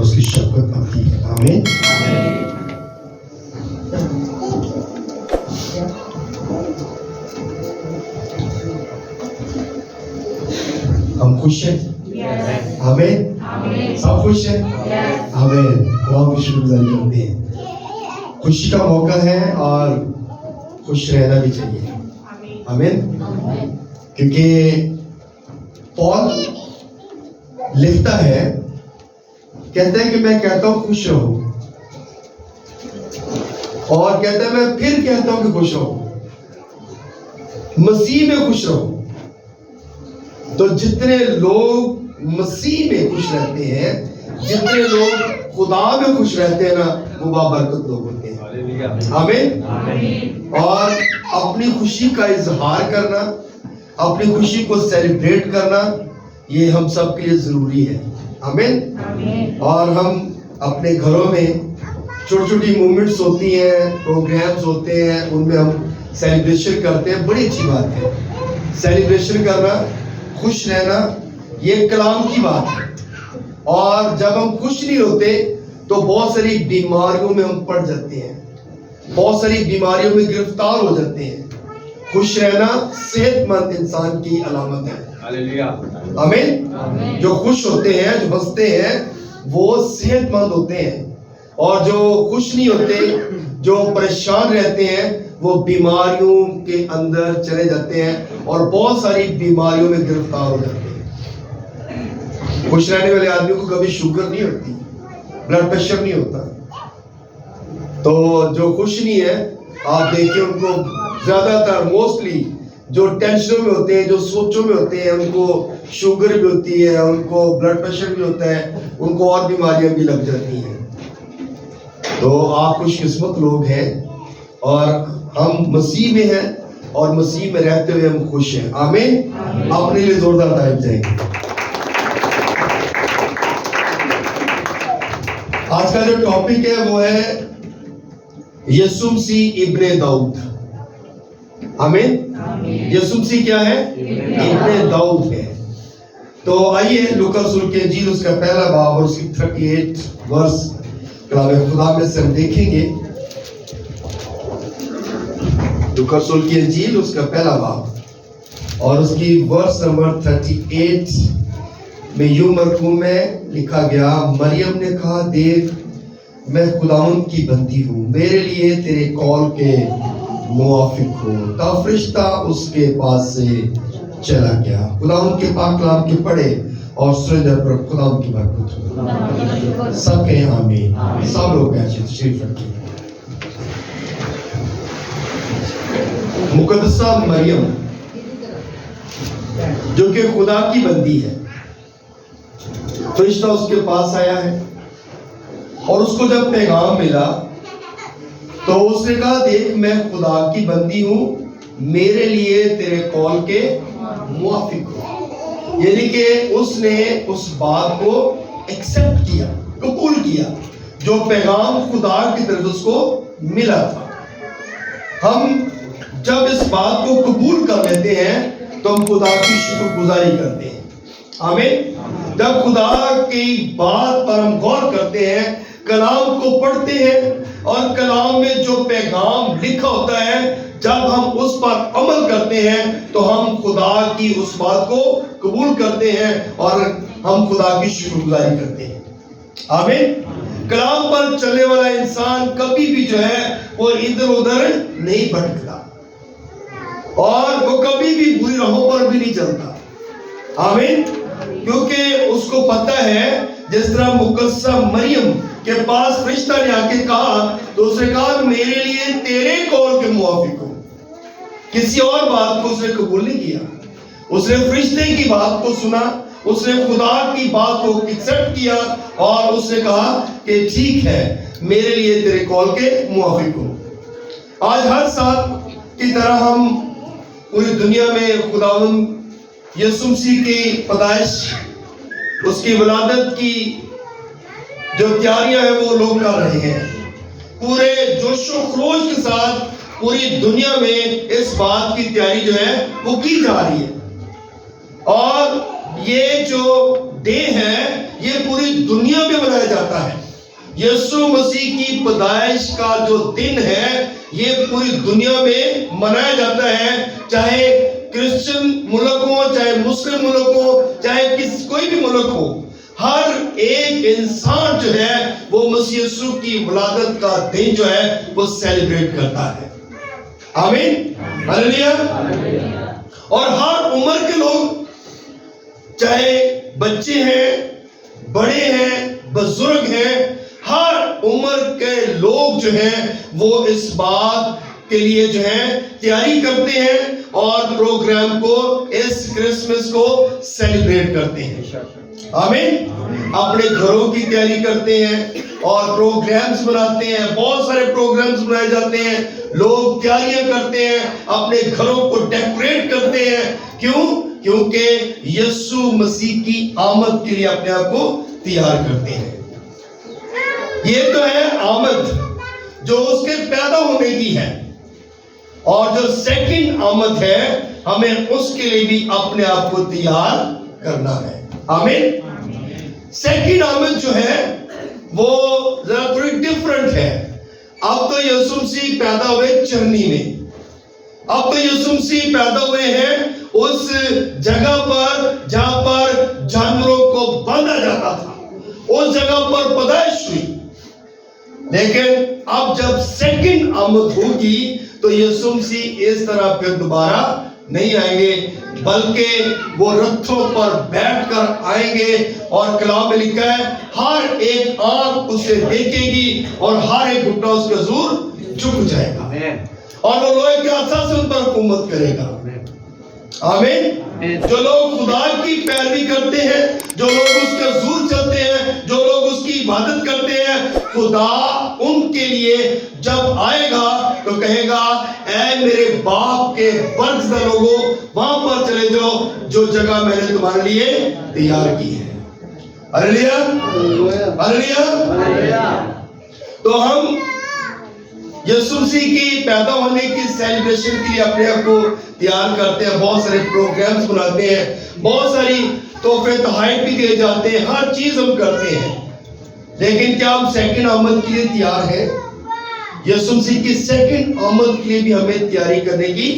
اس کی شفقت آتی ہے. آمین. ہم خوش ہیں. آمین. سب خوش ہیں. آمین. خدا کی شکر گزاری کرتے ہیں. خوشی کا موقع ہے اور خوش رہنا بھی چاہیے. آمین. کیونکہ پال لکھتا ہے، کہتا ہے کہ میں کہتا ہوں خوش رہو، اور کہتا ہے میں پھر کہتا ہوں کہ خوش رہو، مسیح میں خوش رہو. تو جتنے لوگ مسیح میں خوش رہتے ہیں، جتنے لوگ خدا میں خوش رہتے ہیں نا، وہ بابرکت لوگ ہوتے ہیں. آمین. اور اپنی خوشی کا اظہار کرنا، اپنی خوشی کو سیلیبریٹ کرنا، یہ ہم سب کے لیے ضروری ہے. آمین. اور ہم اپنے گھروں میں چھوٹی چھوٹی مومنٹس ہوتی ہیں، پروگرامز ہوتے ہیں، ان میں ہم سیلیبریشن کرتے ہیں. بڑی اچھی بات ہے سیلیبریشن کرنا، خوش رہنا، یہ کلام کی بات ہے. اور جب ہم خوش نہیں ہوتے تو بہت ساری بیماریوں میں ہم پڑ جاتے ہیں، بہت ساری بیماریوں میں گرفتار ہو جاتے ہیں. خوش رہنا صحت مند انسان کی علامت ہے. آمین. جو خوش ہوتے ہیں، جو ہنستے ہیں، وہ صحت مند ہوتے ہیں. اور جو خوش نہیں ہوتے، جو پریشان رہتے ہیں، وہ بیماریوں کے اندر چلے جاتے ہیں اور بہت ساری بیماریوں میں گرفتار ہو جاتے ہیں. خوش رہنے والے آدمی کو کبھی شوگر نہیں ہوتی، بلڈ پریشر نہیں ہوتا. تو جو خوش نہیں ہے، آپ دیکھیں ان کو زیادہ تر موسٹلی جو ٹینشنوں میں ہوتے ہیں، جو سوچوں میں ہوتے ہیں، ان کو شوگر بھی ہوتی ہے، ان کو بلڈ پریشر بھی ہوتا ہے، ان کو اور بیماریاں بھی لگ جاتی ہیں. تو آپ خوش قسمت لوگ ہیں، اور ہم مسیح میں ہیں، اور مسیح میں رہتے ہوئے ہم خوش ہیں. آمین. اپنے لیے زوردار تعریف چاہیے. آج کا جو ٹاپک ہے وہ ہے یسوع مسیح ابن داؤد. آمین. یسوع مسیح کیا ہے؟ ابن داؤد ہے. تو آئیے لوکا رسول کی انجیل اس کا پہلا باب اور اس کی 38 ورس کلام خدا میں سے ہم دیکھیں گے. لوکا رسول کی انجیل اس کا پہلا باب اور اس کی ورس نمبر 38 میں یوں مرقوم میں لکھا گیا، مریم نے کہا، دیکھ میں خداوند کی بندی ہوں، میرے لیے تیرے قول کے موافق ہو. تا فرشتہ اس کے پاس سے چلا گیا. خداوند کے پاک کلام کے پڑھے اور سرجہ پر خداوند کی برکت ہو. سب کہیں آمین. سب لوگ بیٹھے تشریف رکھیں. مقدسہ مریم جو کہ خدا کی بندی ہے، فرشتہ اس کے پاس آیا ہے، اور اس کو جب پیغام ملا تو اس نے کہا، دیکھ میں خدا کی بندی ہوں، میرے لیے تیرے قول کے موافق ہو. یعنی کہ اس نے اس بات کو ایکسپٹ کیا، قبول کیا، جو پیغام خدا کی طرف اس کو ملا تھا. ہم جب اس بات کو قبول کر لیتے ہیں تو ہم خدا کی شکر گزاری کرتے ہیں. آمین. جب خدا کی بات پر ہم غور کرتے ہیں، کلام کو پڑھتے ہیں، اور کلام میں جو پیغام لکھا ہوتا ہے، جب ہم اس پر عمل کرتے ہیں تو ہم خدا کی اس بات کو قبول کرتے ہیں اور ہم خدا کی شکر گزاری کرتے ہیں. آمین. کلام پر چلنے والا انسان کبھی بھی جو ہے وہ ادھر ادھر نہیں بھٹکتا، اور وہ کبھی بھی بری راہوں پر بھی نہیں چلتا. آمین. کیونکہ اس کو پتہ ہے، جس طرح مقدسہ مریم کے پاس فرشتہ نے آ کے کہا تو اس نے کہا، میرے لیے تیرے قول کے موافق ہو. کسی اور بات کو اس نے قبول نہیں کیا. اس نے فرشتے کی بات کو سنا، اس نے خدا کی بات کو ایکسپٹ کیا، اور اس نے کہا کہ ٹھیک ہے، میرے لیے تیرے قول کے موافق ہو. آج ہر سال کی طرح ہم پوری دنیا میں خداوند یسوع مسیح کی پیدائش، اس کی ولادت کی جو تیاریاں ہیں وہ لوگ کر رہے ہیں. پورے جوش و خروش کے ساتھ پوری دنیا میں اس بات کی تیاری جو ہے وہ کی جا رہی ہے. اور یہ جو ڈے ہے یہ پوری دنیا میں منایا جاتا ہے۔ یسوع مسیح کی پیدائش کا جو دن ہے یہ پوری دنیا میں منایا جاتا ہے، چاہے کرسچن ملک ہو، چاہے مسلم ملک ہو، چاہے کوئی بھی ملک ہو، ہر ایک انسان جو ہے وہ مسیح یسوع کی ولادت کا دن جو ہے وہ سیلیبریٹ کرتا ہے۔ آمین، ہاللیلویہ۔ اور ہر عمر کے لوگ، چاہے بچے ہیں، بڑے ہیں، بزرگ ہیں، ہر عمر کے لوگ جو ہیں وہ اس بات کے لیے جو ہے تیاری کرتے ہیں اور پروگرام کو، اس کرسمس کو سیلیبریٹ کرتے ہیں۔ آمین۔ اپنے گھروں کی تیاری کرتے ہیں اور پروگرامز بناتے ہیں، بہت سارے پروگرامز بنائے جاتے ہیں، لوگ تیاریاں کرتے ہیں، اپنے گھروں کو ڈیکوریٹ کرتے ہیں۔ کیوں؟ کیونکہ یسوع مسیح کی آمد کے لیے اپنے آپ کو تیار کرتے ہیں۔ یہ تو ہے آمد جو اس کے پیدا ہونے کی ہے، اور جو سیکنڈ آمد ہے ہمیں اس کے لیے بھی اپنے آپ کو تیار کرنا ہے۔ آمین۔ سیکنڈ آمد جو ہے وہ ذرا تھوڑی ڈیفرنٹ ہے۔ اب تو یسوع مسیح پیدا ہوئے چرنی میں، اب تو یسوع مسیح پیدا ہوئے ہیں اس جگہ پر جہاں پر جانوروں کو باندھا جاتا تھا، اس جگہ پر پیدائش ہوئی۔ لیکن اب جب سیکنڈ آمد ہوگی تو یسوع مسیح اس طرح پھر دوبارہ نہیں آئیں گے، بلکہ وہ رتھوں پر بیٹھ کر آئیں گے، اور کلام میں لکھا ہے ہر ایک آنکھ اسے دیکھے گی اور ہر ایک گھٹنا اس کا حضور جھک جائے گا، اور وہ لوہے کے عصا سے ان پر حکومت کرے گا۔ آمین۔ جو لوگ خدا کی پیروی کرتے ہیں، جو لوگ اس کے حضور چلتے ہیں، جو لوگ اس کی عبادت کرتے ہیں، خدا ان کے لیے جب آئے گا تو کہے گا اے میرے باپ کے برگزیدہ لوگوں، وہاں پر چلے جاؤ جو جگہ میں نے تمہارے لیے تیار کی ہے۔ ہاللیلویہ، ہاللیلویہ۔ تو ہم یسوع مسیح کی پیدا ہونے کی سیلیبریشن کے لیے اپنے آپ کو تیار کرتے ہیں، بہت سارے پروگرامز بناتے ہیں، بہت ساری تحفے تحائف بھی دیے جاتے ہیں، ہر چیز ہم کرتے ہیں۔ لیکن کیا ہم سیکنڈ آمد کے لیے تیار ہیں؟ یسوع مسیح کی سیکنڈ آمد کے لیے بھی ہمیں تیاری کرنے کی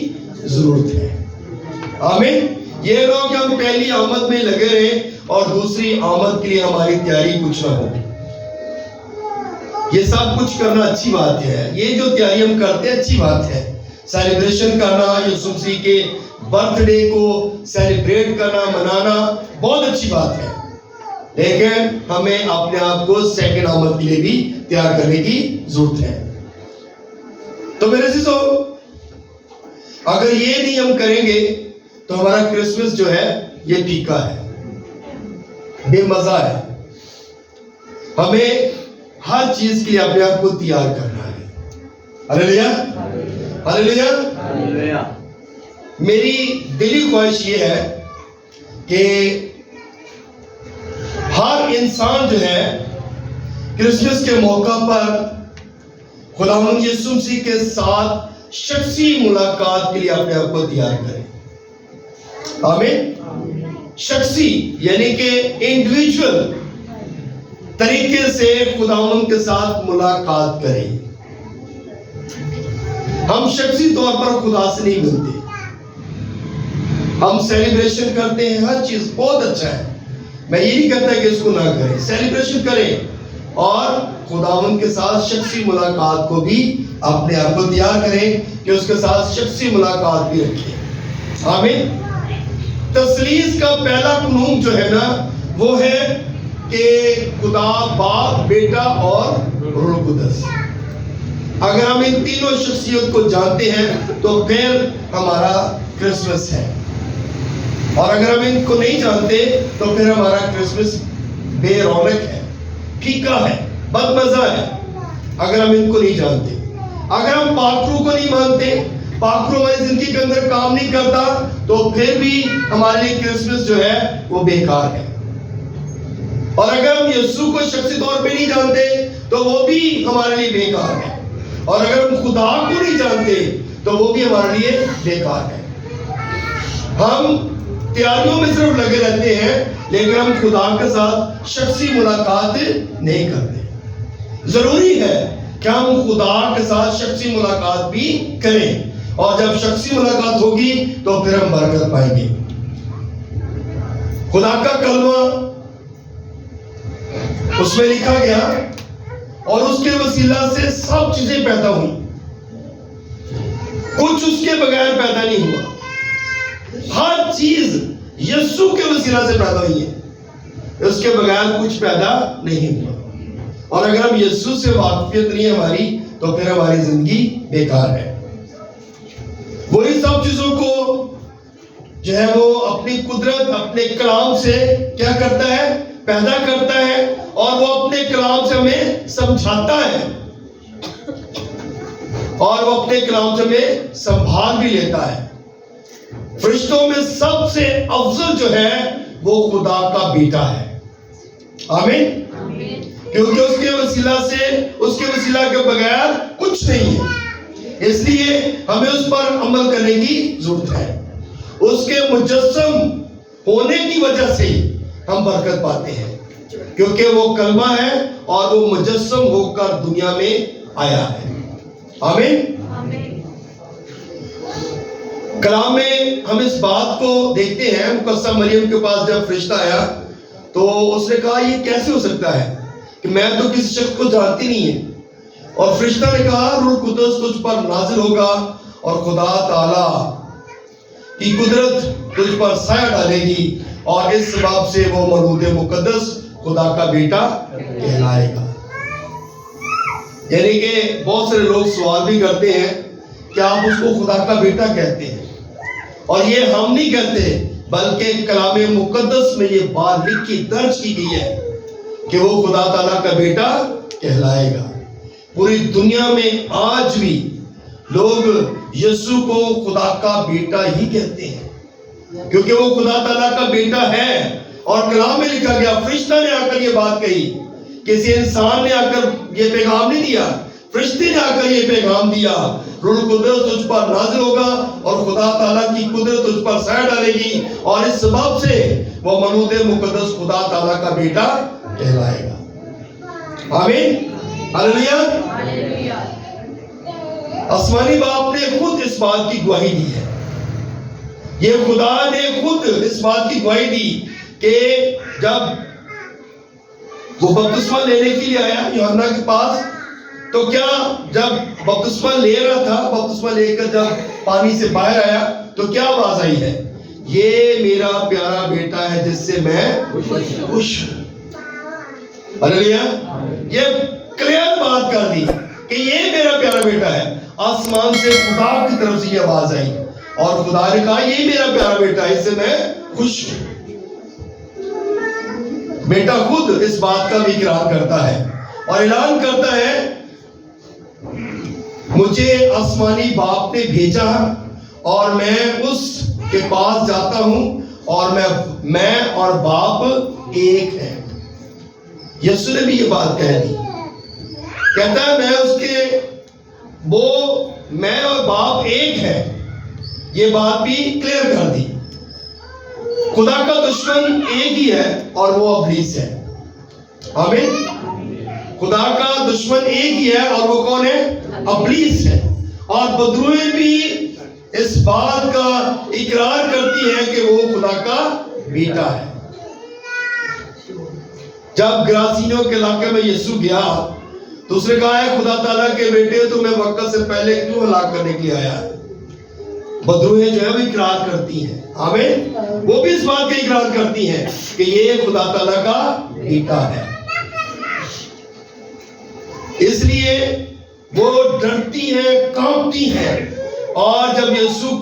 ضرورت ہے۔ آمین۔ یہ لوگ ہم پہلی آمد میں لگے رہے اور دوسری آمد کے لیے ہماری تیاری کچھ نہ ہو۔ یہ سب کچھ کرنا اچھی بات ہے، یہ جو تیاری ہم کرتے ہیں اچھی بات ہے، سیلیبریشن کرنا، یسوع مسیح کے برتھ ڈے کو سیلیبریٹ کرنا، منانا بہت اچھی بات ہے، لیکن ہمیں اپنے آپ کو سیکنڈ آمد کے لیے بھی تیار کرنے کی ضرورت ہے۔ تو میرے عزیزو، اگر یہ نہیں ہم کریں گے تو ہمارا کرسمس جو ہے یہ پھیکا ہے، بے مزہ ہے۔ ہمیں ہر چیز کے لیے اپنے آپ کو تیار کرنا ہے۔ ہاللیلویہ، ہاللیلویہ، ہاللیلویہ۔ میری دلی خواہش یہ ہے کہ ہر انسان جو ہے کرسمس کے موقع پر خداوند یسوع مسیح کے ساتھ شخصی ملاقات کے لیے اپنے آپ کو تیار کرے۔ آمین۔ شخصی یعنی کہ انڈیویجول طریقے سے خداوند کے ساتھ ملاقات کریں۔ ہم شخصی طور پر خدا سے نہیں ملتے، ہم سیلیبریشن کرتے ہیں، ہر چیز بہت اچھا ہے، میں یہ نہیں کہتا کہ اس کو نہ کریں، سیلیبریشن کریں، اور خداوند کے ساتھ شخصی ملاقات کو بھی اپنے آپ کو تیار کریں کہ اس کے ساتھ شخصی ملاقات بھی رکھیں۔ آمین۔ تثلیث کا پہلا قانون جو ہے نا وہ ہے کہ خدا باپ، بیٹا اور روح القدس۔ اگر ہم ان تینوں شخصیت کو جانتے ہیں تو پھر ہمارا کرسمس ہے، اور اگر ہم ان کو نہیں جانتے تو پھر ہمارا کرسمس بے رونق ہے، پھیکا ہے، بد مزہ ہے، اگر ہم ان کو نہیں جانتے۔ اگر ہم پاک روح کو نہیں مانتے، پاک روح ہماری زندگی کے اندر کام نہیں کرتا، تو پھر بھی ہمارے لیے کرسمس جو ہے وہ بیکار ہے۔ اور اگر ہم یسوع کو شخصی طور پہ نہیں جانتے تو وہ بھی ہمارے لیے بیکار ہے، اور اگر ہم خدا کو نہیں جانتے تو وہ بھی ہمارے لیے بیکار ہے۔ ہم تیاریوں میں صرف لگے رہتے ہیں، لیکن ہم خدا کے ساتھ شخصی ملاقات نہیں کرتے۔ ضروری ہے کہ ہم خدا کے ساتھ شخصی ملاقات بھی کریں، اور جب شخصی ملاقات ہوگی تو پھر ہم برکت پائیں گے۔ خدا کا کلمہ اس میں لکھا گیا، اور اس کے وسیلہ سے سب چیزیں پیدا ہوئی، کچھ اس کے بغیر پیدا نہیں ہوا۔ ہر چیز یسوع کے وسیلہ سے پیدا ہوئی ہے، اس کے بغیر کچھ پیدا نہیں ہوا۔ اور اگر ہم یسوع سے واقفیت نہیں ہے ہماری، تو پھر ہماری زندگی بیکار ہے۔ وہی سب چیزوں کو جو ہے وہ اپنی قدرت، اپنے کلام سے کیا کرتا ہے؟ پیدا کرتا ہے، اور وہ اپنے کلام سے ہمیں سمجھاتا ہے، اور وہ اپنے کلام سے ہمیں سنبھال بھی لیتا ہے۔ فرشتوں میں سب سے افضل جو ہے وہ خدا کا بیٹا ہے۔ آمین۔ کیونکہ اس کے وسیلہ کے بغیر کچھ نہیں ہے، اس لیے ہمیں اس پر عمل کرنے کی ضرورت ہے۔ اس کے مجسم ہونے کی وجہ سے ہم برکت پاتے ہیں، کیونکہ وہ کلمہ ہے اور وہ مجسم ہو کر دنیا میں آیا ہے۔ آمین۔ کلام میں ہم اس بات کو دیکھتے ہیں، مقدسہ مریم کے پاس جب فرشتہ آیا تو اس نے کہا یہ کیسے ہو سکتا ہے کہ میں تو کسی شخص کو جانتی نہیں ہے، اور فرشتہ نے کہا روح القدس تجھ پر نازل ہوگا، اور خدا تعالی کی قدرت تجھ پر سایہ ڈالے گی، اور اس سبب سے وہ مولود مقدس خدا کا بیٹا کہلائے گا۔ یعنی کہ بہت سارے لوگ سوال بھی کرتے ہیں کہ آپ اس کو خدا کا بیٹا کہتے ہیں، اور یہ ہم نہیں کہتے، بلکہ کلام مقدس میں یہ بات لکھی درج کی گئی ہے کہ وہ خدا تعالیٰ کا بیٹا کہلائے گا۔ پوری دنیا میں آج بھی لوگ یسوع کو خدا کا بیٹا ہی کہتے ہیں، کیونکہ وہ خدا تعالیٰ کا بیٹا ہے۔ اور کلام میں لکھا گیا، فرشتہ نے آ کر یہ بات کہی، کسی انسان نے آ کر یہ پیغام نہیں دیا، فرشتے نے آ کر یہ پیغام دیا، روح القدس تجھ پر نازل ہوگا، اور خدا تعالیٰ کی قدرت تجھ پر سایہ ڈالے گی، اور اس سبب سے وہ مولود مقدس خدا تعالیٰ کا بیٹا کہلائے گا۔ آمین۔ ہلیلویہ۔ آسمانی باپ نے خود اس بات کی گواہی دی ہے، یہ خدا نے خود اس بات کی گواہی دی کہ جب وہ بپتسمہ لینے کے لیے آیا یوحنا کے پاس، تو کیا جب بپتسمہ لے رہا تھا، بپتسمہ لے کر جب پانی سے باہر آیا تو کیا آواز آئی ہے؟ یہ میرا پیارا بیٹا ہے جس سے میں خوش ہوں۔ ہلیلویہ۔ یہ کلیئر بات کر دی کہ یہ میرا پیارا بیٹا ہے۔ آسمان سے خدا کی طرف سے یہ آواز آئی، اور خدا نے کہا یہ میرا پیارا بیٹا ہے، اس سے میں خوش ہوں۔ بیٹا خود اس بات کا بھی اقرار کرتا ہے اور اعلان کرتا ہے، مجھے آسمانی باپ نے بھیجا اور میں اس کے پاس جاتا ہوں، اور میں اور باپ ایک ہے۔ یسوع نے بھی یہ بات کہہ دی، کہتا ہے میں اور باپ ایک ہے، یہ بات بھی کلیئر کر دی۔ خدا کا دشمن ایک ہی ہے، اور وہ ابلیس ہے۔ آمین۔ خدا کا دشمن ایک ہی ہے، اور وہ کون ہے؟ ابلیس ہے۔ اور بدروہیں بھی اس بات کا اقرار کرتی ہے کہ وہ خدا کا بیٹا ہے۔ جب گراسینوں کے علاقے میں یسوع گیا تو اس نے کہا ہے خدا تعالیٰ کے بیٹے تمہیں وقت سے پہلے کیوں ہلاک کرنے کے لیے آیا ہے؟ بدروہیں جو ہے وہ اقرار کرتی ہیں۔ آمین۔ وہ بھی اس بات کا اقرار کرتی ہیں کہ یہ خدا تعالیٰ کا بیٹا ہے۔ اس لیے وہ ڈرتی ہیں، کانپتی ہیں، اور جب یسوع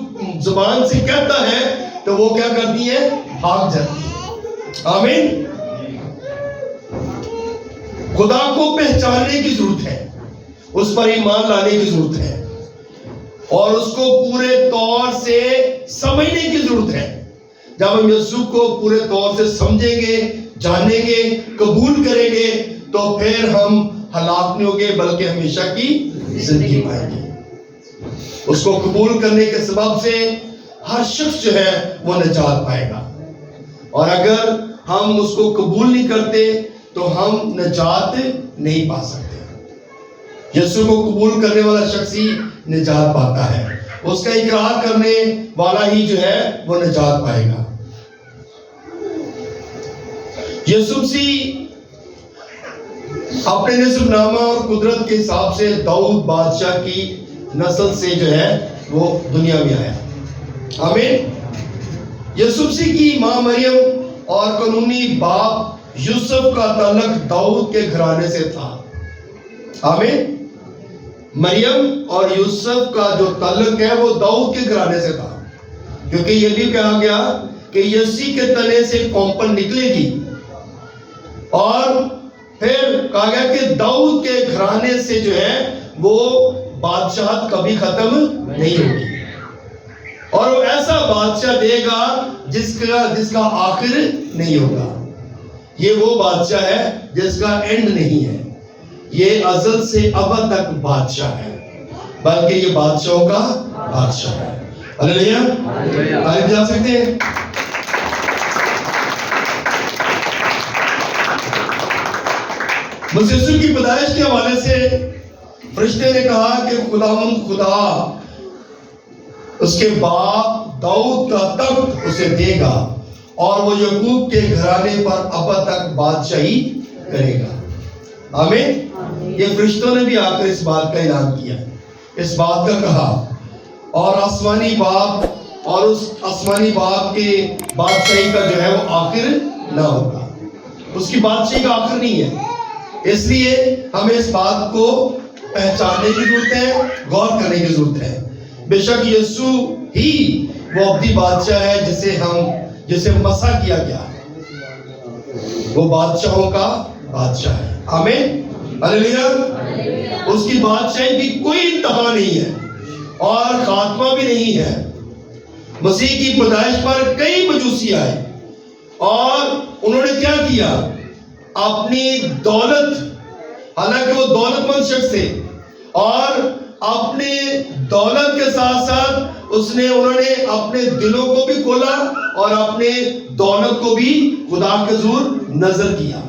زبان سے کہتا ہے تو وہ کیا کرتی ہیں؟ بھاگ جاتی ہیں۔ آمین۔ خدا کو پہچاننے کی ضرورت ہے، اس پر ایمان لانے کی ضرورت ہے، اور اس کو پورے طور سے سمجھنے کی ضرورت ہے۔ جب ہم یسوع کو پورے طور سے سمجھیں گے، جانیں گے، قبول کریں گے، تو پھر ہم ہلاک نہیں ہوگے بلکہ ہمیشہ کی زندگی پائیں گے۔ اس کو قبول کرنے کے سبب سے ہر شخص جو ہے وہ نجات پائے گا. اور اگر ہم اس کو قبول نہیں کرتے تو ہم نجات نہیں پا سکتے. یسوع کو قبول کرنے والا شخص ہی نجات پاتا ہے. اس کا اقرار کرنے والا ہی جو ہے وہ نجات پائے گا. یسوع مسیح اپنے نسب نامہ اور قدرت کے حساب سے داؤد بادشاہ کی نسل سے جو ہے وہ دنیا میں آیا. آمین. یسوع مسیح کی ماں مریم اور قانونی باپ یوسف کا تعلق داؤد کے گھرانے سے تھا. آمین. مریم اور یوسف کا جو تعلق ہے وہ داؤد کے گھرانے سے تھا، کیونکہ یہ بھی کہا گیا کہ یسی کے تنے سے کومپن نکلے گی، اور پھر کہا گیا کہ داؤد کے گھرانے سے جو ہے وہ بادشاہت کبھی ختم نہیں ہوگی، اور وہ ایسا بادشاہ دے گا جس کا آخر نہیں ہوگا. یہ وہ بادشاہ ہے جس کا اینڈ نہیں ہے. یہ ازل سے ابد تک بادشاہ ہے، بلکہ یہ بادشاہوں کا بادشاہ ہے. ہلیلویا. تعریف جا سکتے ہیں. مسیح کی پیدائش کے حوالے سے فرشتے نے کہا کہ خدا اس کے باپ داؤد کا تخت اسے دے گا اور وہ یعقوب کے گھرانے پر ابد تک بادشاہی کرے گا. آمین. یہ فرشتوں نے بھی آ کر اس بات کا اعلان کیا، اس بات کا کہا، اور آسمانی باپ اور اس آسمانی باپ کے بادشاہی کا جو ہے وہ آخر نہ ہوگا. اس کی بادشاہی کا آخر نہیں ہے. اس لیے ہمیں اس بات کو پہچاننے کی ضرورت ہے، غور کرنے کی ضرورت ہے. بے شک یسوع ہی وہ ابدی بادشاہ ہے جسے مسح کیا گیا. وہ بادشاہوں کا بادشاہ ہے. آمین. ہلیلویا. اس کی بادشاہی کی کوئی انتہا نہیں ہے اور خاتمہ بھی نہیں ہے. مسیح کی پیدائش پر کئی مجوسی آئے اور انہوں نے کیا کیا؟ اپنی دولت، حالانکہ وہ دولت مند شخص تھے، اور اپنے دولت کے ساتھ ساتھ انہوں نے اپنے دلوں کو بھی کھولا اور اپنے دولت کو بھی خدا کے حضور نظر کیا،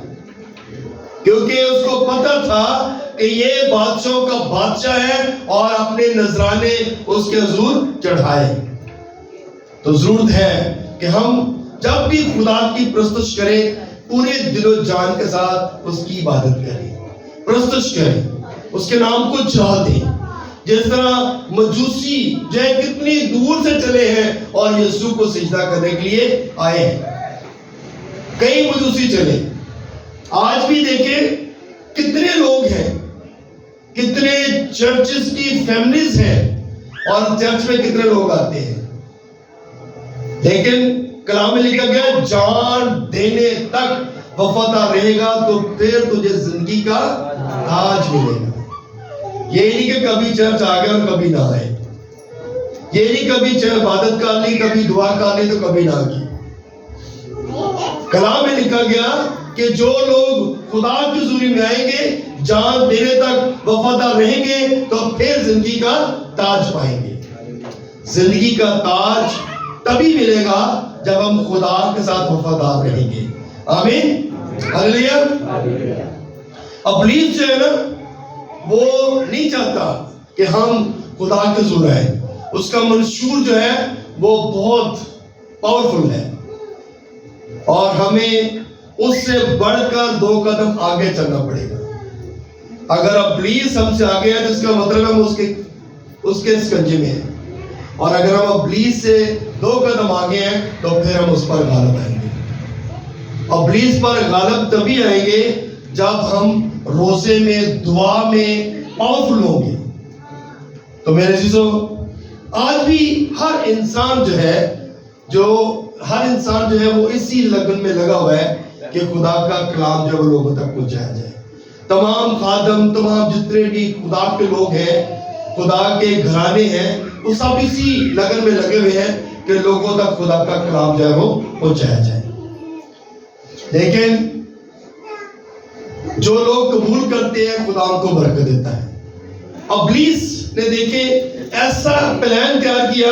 کیونکہ اس کو پتہ تھا کہ یہ بادشاہوں کا بادشاہ ہے اور اپنے نذرانے اس کے حضور چڑھائے. تو ضرورت ہے کہ ہم جب بھی خدا کی پرستش کریں پورے دل و جان کے ساتھ اس کی عبادت کریں، پرستش کریں، اس کے نام کو جلا دیں. جس طرح مجوسی جو ہے کتنی دور سے چلے ہیں اور یسوع کو سجدہ کرنے کے لیے آئے ہیں. کئی مجوسی چلے. آج بھی دیکھیں کتنے لوگ ہیں، کتنے چرچز کی فیملیز ہیں اور چرچ میں کتنے لوگ آتے ہیں، لیکن کلام میں لکھا گیا جان دینے تک وفادار رہے گا تو پھر تجھے زندگی کا تاج ملے گا. یہ نہیں کہ کبھی چرچ آ گئے اور کبھی نہ آئے. یہ نہیں کبھی عبادت کر لی، کبھی دعا کر لی تو کبھی نہ کی. کلام میں لکھا گیا کہ جو لوگ خدا کی حضوری میں آئیں گے، جان دینے تک وفادار رہیں گے تو پھر زندگی کا تاج پائیں گے. زندگی کا تاج تبھی ملے گا جب ہم خدا کے ساتھ وفادار رہیں گے. آمین. ہلیلویا. ابلیس جو ہے نا وہ نہیں چاہتا کہ ہم خدا کے حضور آئیں. اس کا منشور جو ہے وہ بہت پاورفل ہے اور ہمیں اس سے بڑھ کر 2 قدم آگے چلنا پڑے گا. اگر ابلیس ہم سے آگے ہے تو اس کا مطلب ہم اس کے سکنجے میں ہیں، اور اگر ہم ابلیس سے 2 قدم آگے ہیں تو پھر ہم اس پر غالب آئیں گے. ابلیس پر غالب تبھی آئیں گے جب ہم روزے میں، دعا میں پاورفل ہوں گے. تو میرے عزیزوں، آج بھی ہر انسان جو ہے وہ اسی لگن میں لگا ہوا ہے کہ خدا کا کلام جو لوگوں تک پہنچایا جائے. تمام خادم، تمام جتنے بھی خدا کے لوگ ہیں، خدا کے گھرانے ہیں، وہ سب اسی لگن میں لگے ہوئے ہیں کہ لوگوں تک خدا کا کلام جو ہے وہ پہنچایا جائے. لیکن جو لوگ قبول کرتے ہیں خدا ان کو برکت دیتا ہے. ابلیس نے دیکھے ایسا پلان تیار کیا